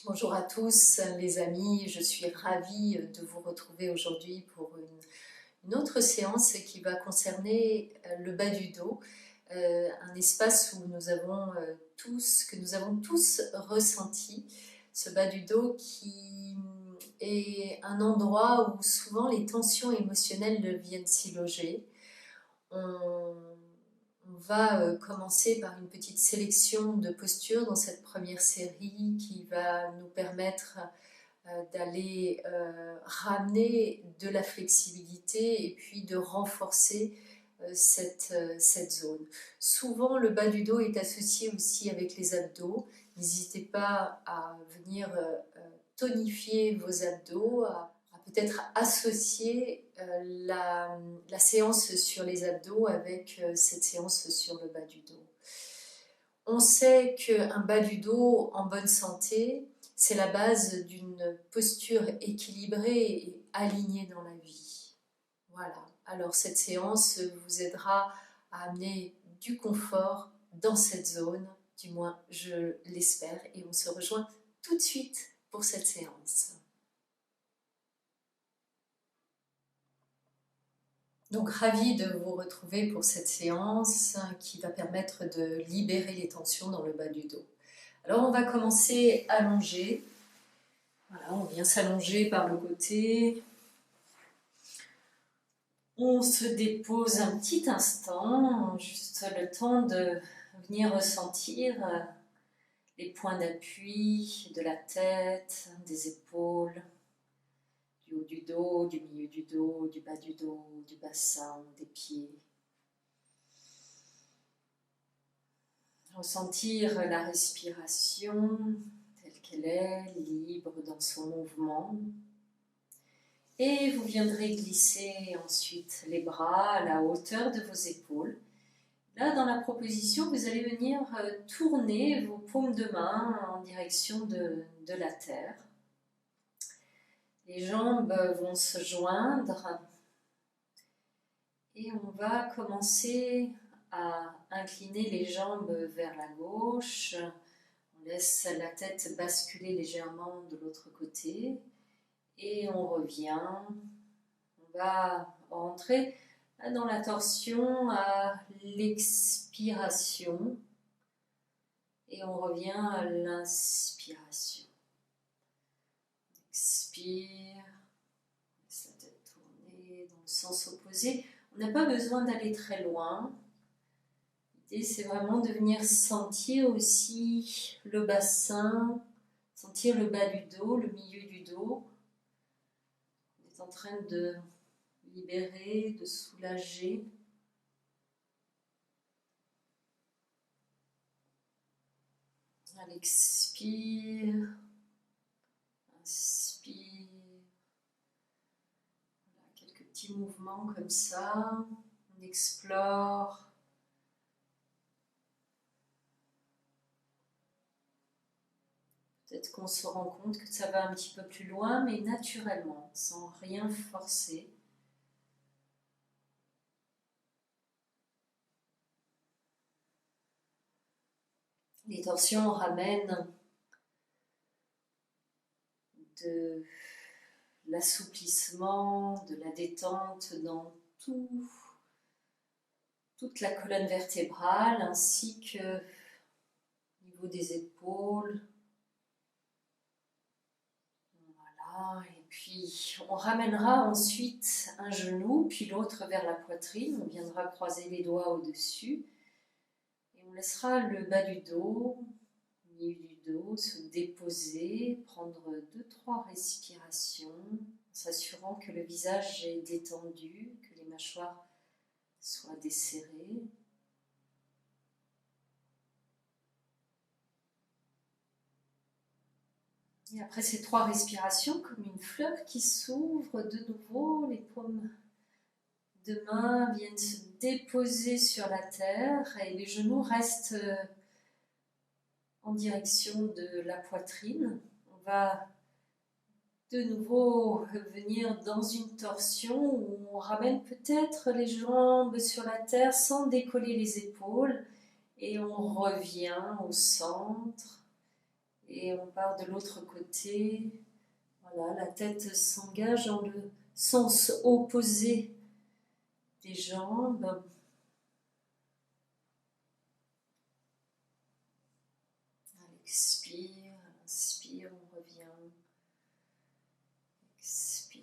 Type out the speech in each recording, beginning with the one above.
Bonjour à tous les amis, je suis ravie de vous retrouver aujourd'hui pour une autre séance qui va concerner le bas du dos, un espace où que nous avons tous ressenti, ce bas du dos qui est un endroit où souvent les tensions émotionnelles viennent s'y loger. On va commencer par une petite sélection de postures dans cette première série qui va nous permettre d'aller ramener de la flexibilité et puis de renforcer cette zone. Souvent, le bas du dos est associé aussi avec les abdos. N'hésitez pas à venir tonifier vos abdos, à peut-être associer la séance sur les abdos avec cette séance sur le bas du dos. On sait qu'un bas du dos en bonne santé, c'est la base d'une posture équilibrée et alignée dans la vie. Voilà. Alors cette séance vous aidera à amener du confort dans cette zone, du moins je l'espère, et on se rejoint tout de suite pour cette séance. Donc ravie de vous retrouver pour cette séance qui va permettre de libérer les tensions dans le bas du dos. Alors on va commencer allongé. Voilà, on vient s'allonger par le côté. On se dépose un petit instant, juste le temps de venir ressentir les points d'appui de la tête, des épaules, du haut du dos, du milieu du dos, du bas du dos, du bassin, des pieds. Ressentir la respiration telle qu'elle est, libre dans son mouvement. Et vous viendrez glisser ensuite les bras à la hauteur de vos épaules. Là, dans la proposition, vous allez venir tourner vos paumes de main en direction de la terre. Les jambes vont se joindre et on va commencer à incliner les jambes vers la gauche. On laisse la tête basculer légèrement de l'autre côté et on revient. On va rentrer dans la torsion à l'expiration et on revient à l'inspiration. Expire, laisse la tête tourner dans le sens opposé. On n'a pas besoin d'aller très loin. L'idée, c'est vraiment de venir sentir aussi le bassin, sentir le bas du dos, le milieu du dos. On est en train de libérer, de soulager. On expire, inspire. Voilà, quelques petits mouvements comme ça. On explore. Peut-être qu'on se rend compte que ça va un petit peu plus loin, mais naturellement, sans rien forcer. Les torsions ramènent de l'assouplissement, de la détente dans toute la colonne vertébrale, ainsi que au niveau des épaules. Voilà, et puis on ramènera ensuite un genou, puis l'autre vers la poitrine. On viendra croiser les doigts au-dessus. Et on laissera le bas du dos, le milieu du dos, se déposer, prendre 2-3 respirations, en s'assurant que le visage est détendu, que les mâchoires soient desserrées. Et après ces 3 respirations, comme une fleur qui s'ouvre de nouveau, les paumes de main viennent se déposer sur la terre et les genoux restent en direction de la poitrine. On va de nouveau venir dans une torsion où on ramène peut-être les jambes sur la terre sans décoller les épaules et on revient au centre Et on part de l'autre côté. Voilà, la tête s'engage dans le sens opposé des jambes. À l'expire, à l'inspire, on revient. Expire.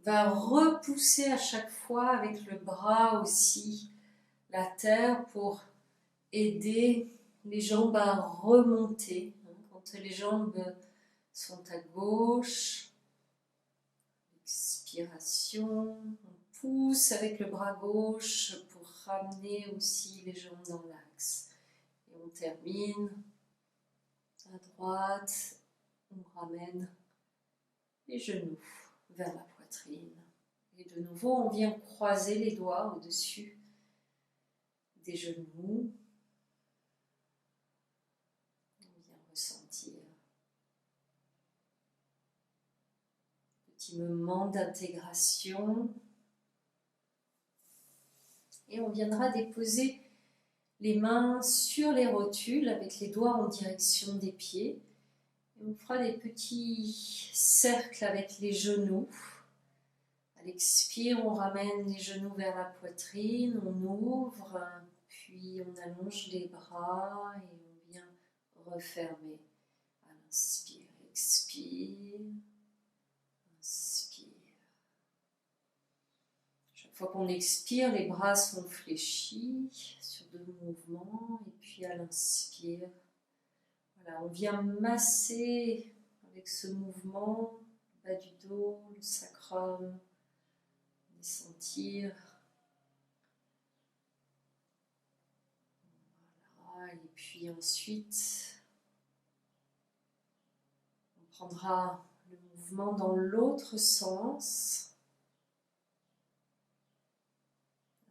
On va repousser à chaque fois avec le bras aussi la terre pour aider les jambes à remonter. Quand les jambes sont à gauche, expiration, on pousse avec le bras gauche pour ramener aussi les jambes dans l'axe. Et on termine à droite, on ramène les genoux vers la poitrine. Et de nouveau, on vient croiser les doigts au-dessus des genoux. On vient ressentir un petit moment d'intégration. Et on viendra déposer les mains sur les rotules avec les doigts en direction des pieds. Et on fera des petits cercles avec les genoux. À l'expire, on ramène les genoux vers la poitrine, on ouvre, puis on allonge les bras et on vient refermer. À l'inspire, expire, inspire. Chaque fois qu'on expire, les bras sont fléchis sur 2 mouvements et puis à l'inspire, voilà, on vient masser avec ce mouvement le bas du dos, le sacrum. Sentir. Voilà. Et puis ensuite, on prendra le mouvement dans l'autre sens.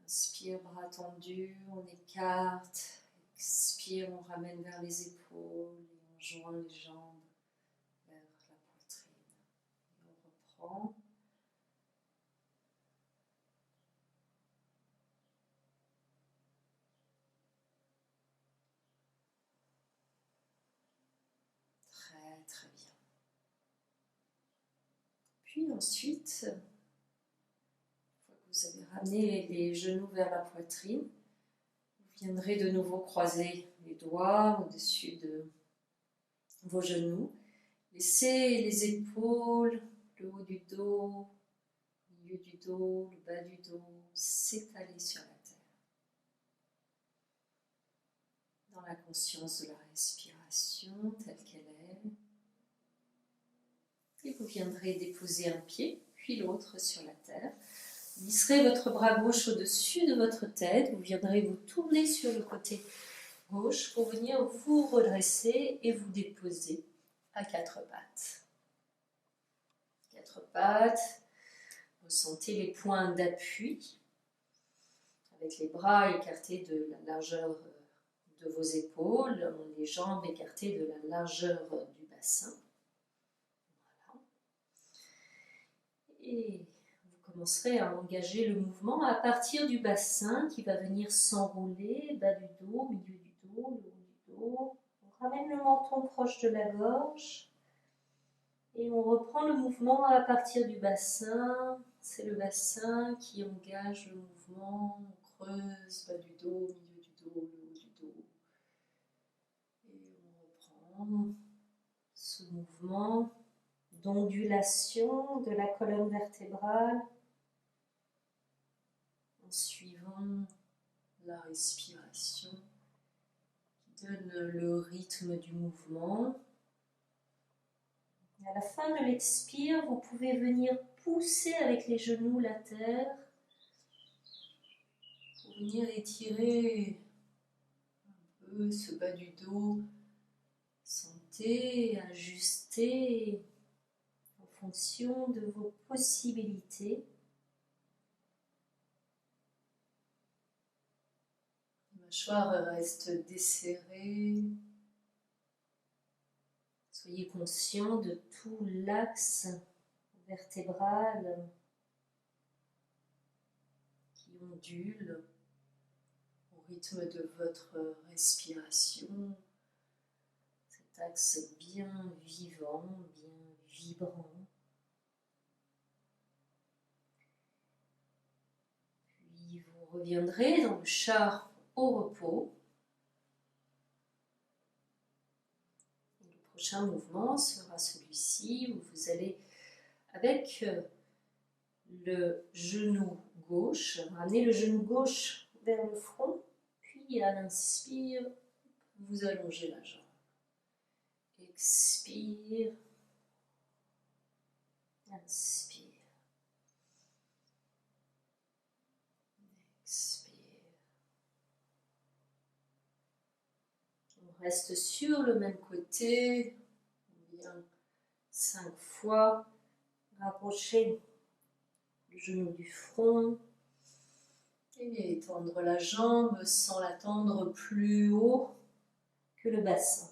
Inspire, bras tendus, on écarte. Expire, on ramène vers les épaules et on joint les jambes vers la poitrine. Et on reprend. Très bien. Puis ensuite, une fois que vous avez ramené les genoux vers la poitrine, vous viendrez de nouveau croiser les doigts au-dessus de vos genoux. Laissez les épaules, le haut du dos, le milieu du dos, le bas du dos s'étaler sur la terre. Dans la conscience de la respiration telle qu'elle est. Et vous viendrez déposer un pied, puis l'autre sur la terre. Vous glisserez votre bras gauche au-dessus de votre tête. Vous viendrez vous tourner sur le côté gauche pour venir vous redresser et vous déposer à 4 pattes. 4 pattes. Ressentez les points d'appui avec les bras écartés de la largeur de vos épaules, les jambes écartées de la largeur du bassin. Et vous commencerez à engager le mouvement à partir du bassin qui va venir s'enrouler, bas du dos, milieu du dos, le haut du dos. On ramène le menton proche de la gorge et on reprend le mouvement à partir du bassin. C'est le bassin qui engage le mouvement. On creuse, bas du dos, milieu du dos, le haut du dos. Et on reprend ce mouvement d'ondulation de la colonne vertébrale en suivant la respiration qui donne le rythme du mouvement. Et à la fin de l'expire, vous pouvez venir pousser avec les genoux la terre pour venir étirer un peu ce bas du dos. Sentez, ajustez en fonction de vos possibilités. La mâchoire reste desserrée. Soyez conscient de tout l'axe vertébral ondule au rythme de votre respiration. Cet axe bien vivant, bien vibrant. Puis vous reviendrez dans le char au repos. Et le prochain mouvement sera celui-ci où vous allez, avec le genou gauche, ramener le genou gauche vers le front, puis à l'inspire, vous allongez la jambe. Expire, inspire, expire. On reste sur le même côté, bien 5 fois, rapprochez le genou du front et étendre la jambe sans la tendre plus haut que le bassin.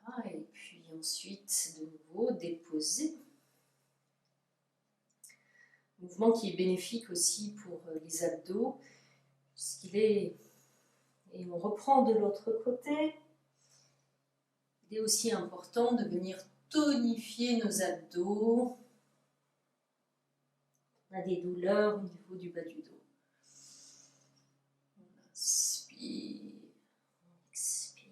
Voilà, et puis ensuite de nouveau déposer. Mouvement qui est bénéfique aussi pour les abdos, puisqu'il est, et on reprend de l'autre côté, il est aussi important de venir tonifier nos abdos. On a des douleurs au niveau du bas du dos. On inspire, on expire.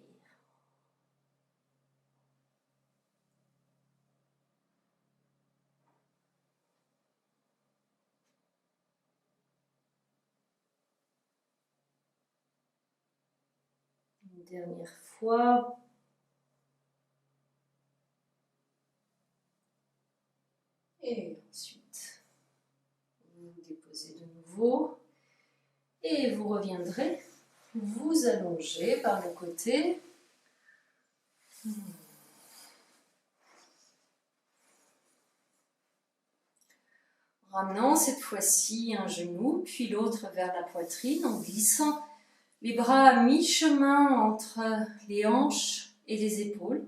Une dernière fois. Et ensuite, vous déposez de nouveau. Et vous reviendrez, vous allongez par le côté. Ramenant cette fois-ci un genou, puis l'autre vers la poitrine, en glissant les bras à mi-chemin entre les hanches et les épaules.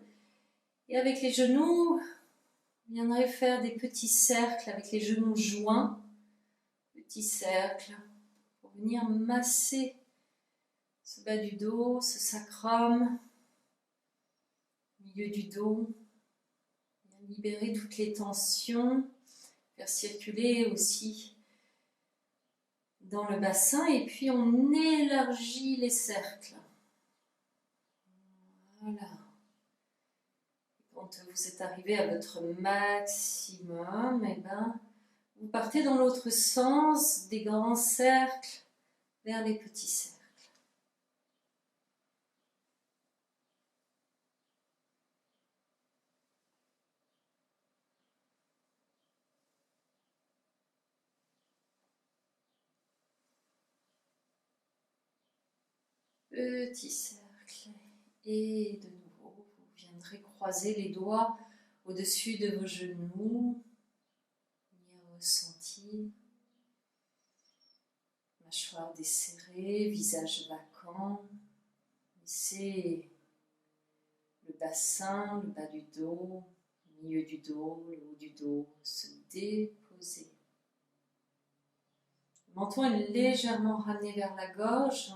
Et avec les genoux, vous viendrez faire des petits cercles avec les genoux joints. Petits cercles pour venir masser ce bas du dos, ce sacrum, milieu du dos. Libérer toutes les tensions, faire circuler aussi dans le bassin et puis on élargit les cercles. Voilà. Quand vous êtes arrivé à votre maximum, et vous partez dans l'autre sens des grands cercles vers les petits cercles. Petit cercle et de nouveau vous viendrez croiser les doigts au-dessus de vos genoux, venir ressentir mâchoire desserrée, visage vacant, laissez le bassin, le bas du dos, le milieu du dos, le haut du dos se déposer. Le menton est légèrement ramené vers la gorge.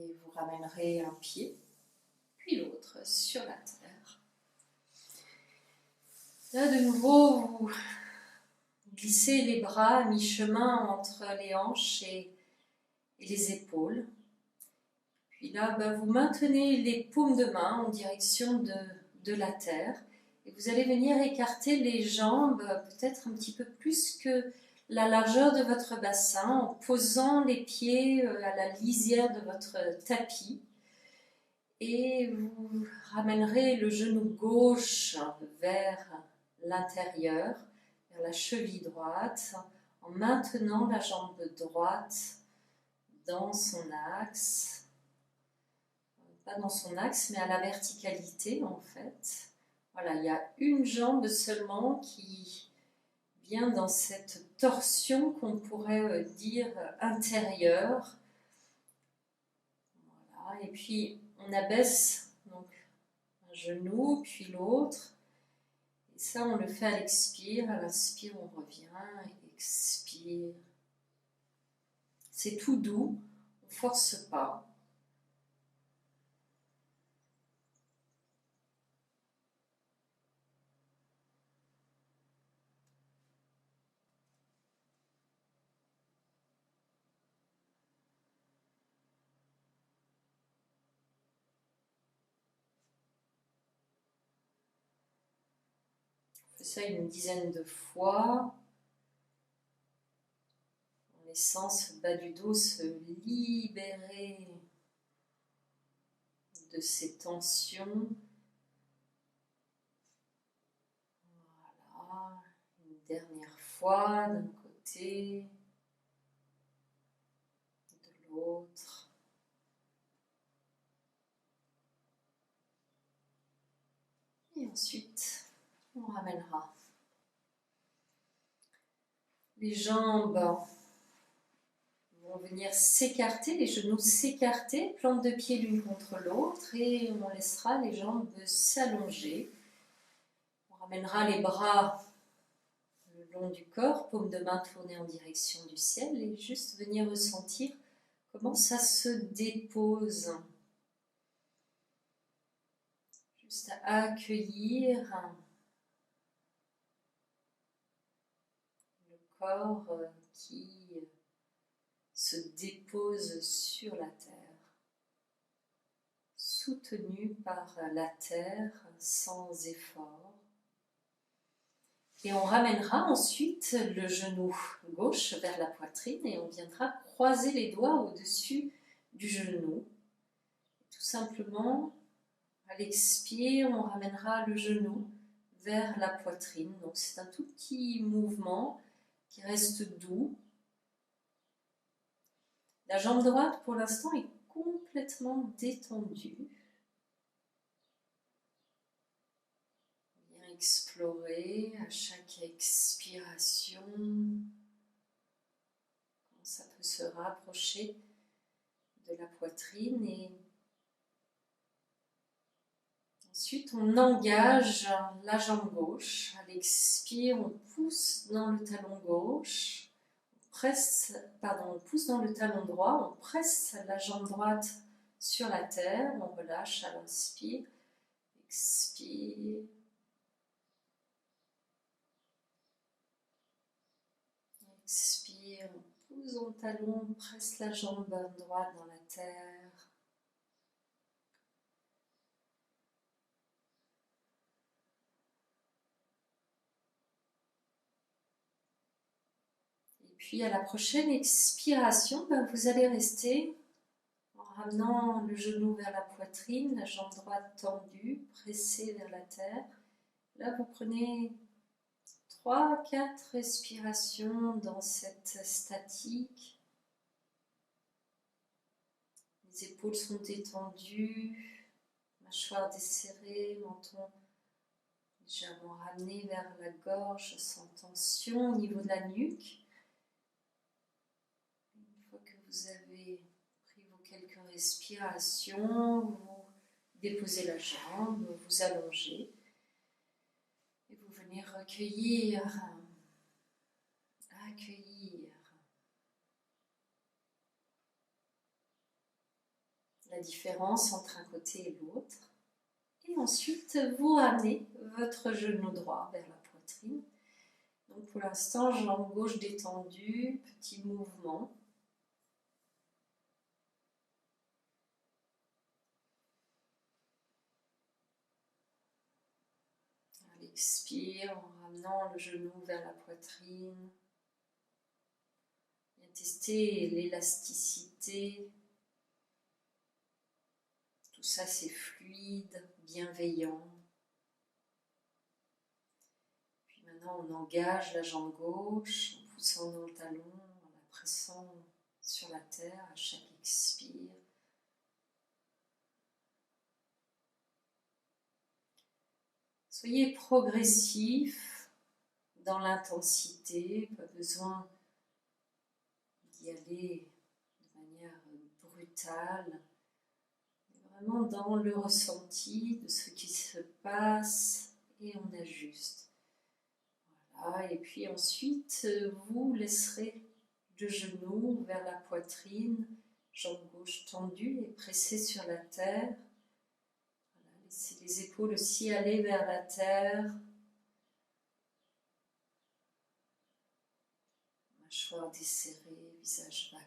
Et vous ramènerez un pied, puis l'autre sur la terre. Là, de nouveau, vous glissez les bras à mi-chemin entre les hanches et les épaules. Puis là, vous maintenez les paumes de main en direction de la terre. Et vous allez venir écarter les jambes peut-être un petit peu plus que la largeur de votre bassin en posant les pieds à la lisière de votre tapis. Et vous ramènerez le genou gauche vers l'intérieur, vers la cheville droite, en maintenant la jambe droite dans son axe. Pas dans son axe, mais à la verticalité en fait. Voilà, il y a une jambe seulement qui vient dans cette torsion qu'on pourrait dire intérieure. Voilà, et puis On abaisse donc un genou, puis l'autre. Et ça, on le fait à l'expire. À l'inspire, on revient. Expire. C'est tout doux. On ne force pas. On fait ça une dizaine de fois. En laissant ce bas du dos se libérer de ces tensions. Voilà. Une dernière fois d'un côté, de l'autre. Et ensuite, on ramènera les jambes vont venir s'écarter, les genoux s'écarter, plante de pied l'une contre l'autre et on laissera les jambes s'allonger. On ramènera les bras le long du corps, paume de main tournée en direction du ciel et juste venir ressentir comment ça se dépose. Juste à accueillir le corps qui se dépose sur la terre, soutenu par la terre sans effort. Et on ramènera ensuite le genou gauche vers la poitrine et on viendra croiser les doigts au-dessus du genou. Tout simplement, à l'expire, on ramènera le genou vers la poitrine. Donc c'est un tout petit mouvement qui reste doux. La jambe droite, pour l'instant, est complètement détendue. Bien explorer à chaque expiration comment ça peut se rapprocher de la poitrine. Et ensuite, on engage la jambe gauche. À l'expire, on pousse dans le talon gauche. On pousse dans le talon droit, on presse la jambe droite sur la terre, on relâche à l'inspire, expire, expire, on pousse dans le talon, on presse la jambe droite dans la terre. Puis à la prochaine expiration, vous allez rester en ramenant le genou vers la poitrine, la jambe droite tendue, pressée vers la terre. Là, vous prenez 3-4 respirations dans cette statique. Les épaules sont détendues, mâchoire desserrée, menton légèrement ramené vers la gorge sans tension au niveau de la nuque. Vous avez pris vos quelques respirations, vous déposez la jambe, vous allongez et vous venez accueillir la différence entre un côté et l'autre. Et ensuite, vous ramenez votre genou droit vers la poitrine. Donc pour l'instant, jambe gauche détendue, petit mouvement. Expire en ramenant le genou vers la poitrine. Bien tester l'élasticité. Tout ça c'est fluide, bienveillant. Puis maintenant on engage la jambe gauche en poussant dans le talon, en la pressant sur la terre à chaque expire. Soyez progressif dans l'intensité, pas besoin d'y aller de manière brutale, mais vraiment dans le ressenti de ce qui se passe et on ajuste. Voilà. Et puis ensuite, vous laisserez le genou vers la poitrine, jambe gauche tendue et pressée sur la terre. Voilà. Laissez les épaules aussi aller vers la terre. Mâchoire desserrée, visage vacant.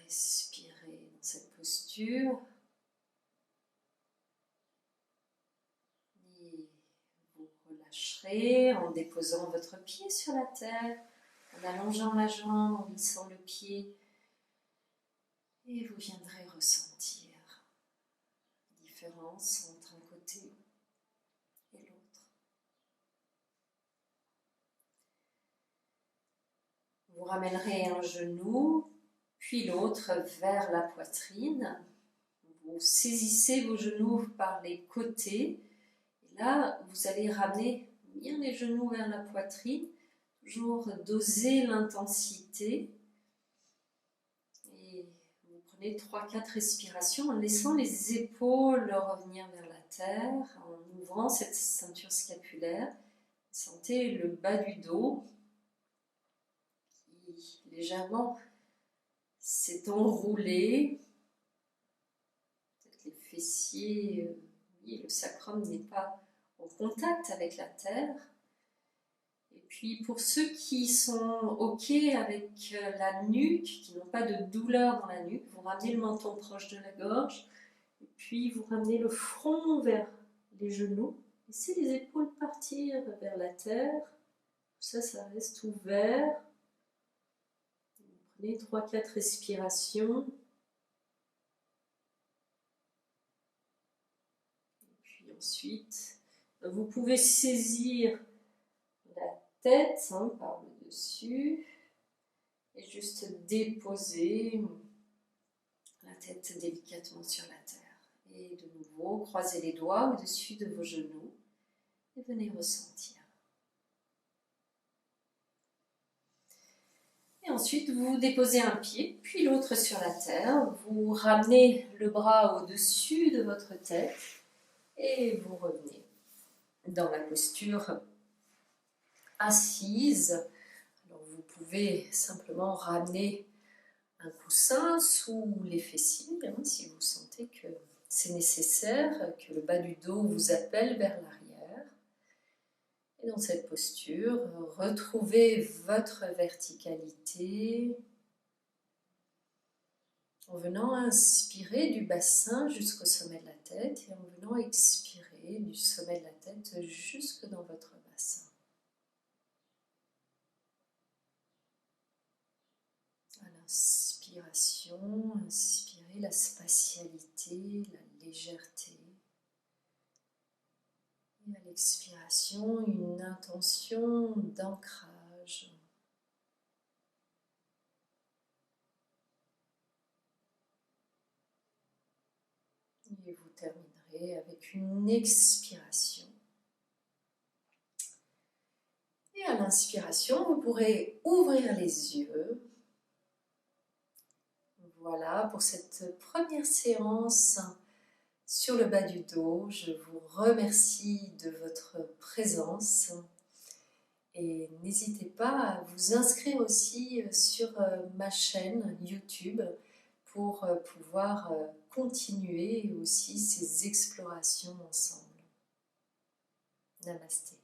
Respirez dans cette posture. Et vous relâcherez en déposant votre pied sur la terre, en allongeant la jambe, en glissant le pied. Et vous viendrez ressentir la différence entre un côté et l'autre. Vous ramènerez un genou, puis l'autre vers la poitrine. Vous saisissez vos genoux par les côtés. Et là, vous allez ramener bien les genoux vers la poitrine. Toujours doser l'intensité. Et vous prenez 3-4 respirations en laissant les épaules revenir vers la terre, en ouvrant cette ceinture scapulaire. Sentez le bas du dos qui légèrement s'est enroulé. Peut-être les fessiers, le sacrum n'est pas en contact avec la terre. Et puis pour ceux qui sont OK avec la nuque, qui n'ont pas de douleur dans la nuque, vous ramenez le menton proche de la gorge. Et puis vous ramenez le front vers les genoux. Laissez les épaules partir vers la terre. Ça reste ouvert. Vous prenez 3-4 respirations. Et puis ensuite, vous pouvez saisir la tête par le dessus et juste déposer la tête délicatement sur la terre. Et de nouveau, croisez les doigts au-dessus de vos genoux et venez ressentir. Et ensuite, vous déposez un pied, puis l'autre sur la terre. Vous ramenez le bras au-dessus de votre tête et vous revenez dans la posture assise. Alors, vous pouvez simplement ramener un coussin sous les fessiers, si vous sentez que c'est nécessaire, que le bas du dos vous appelle vers l'arrière. Et dans cette posture, retrouvez votre verticalité en venant inspirer du bassin jusqu'au sommet de la tête et en venant expirer du sommet de la tête jusque dans votre bassin. À l'inspiration, inspirez la spatialité, la légèreté. Et à l'expiration, une intention d'ancrage. Et vous terminerez avec une expiration. Et à l'inspiration, vous pourrez ouvrir les yeux. Voilà pour cette première séance sur le bas du dos. Je vous remercie de votre présence. Et n'hésitez pas à vous inscrire aussi sur ma chaîne YouTube pour pouvoir continuer aussi ces explorations ensemble. Namasté.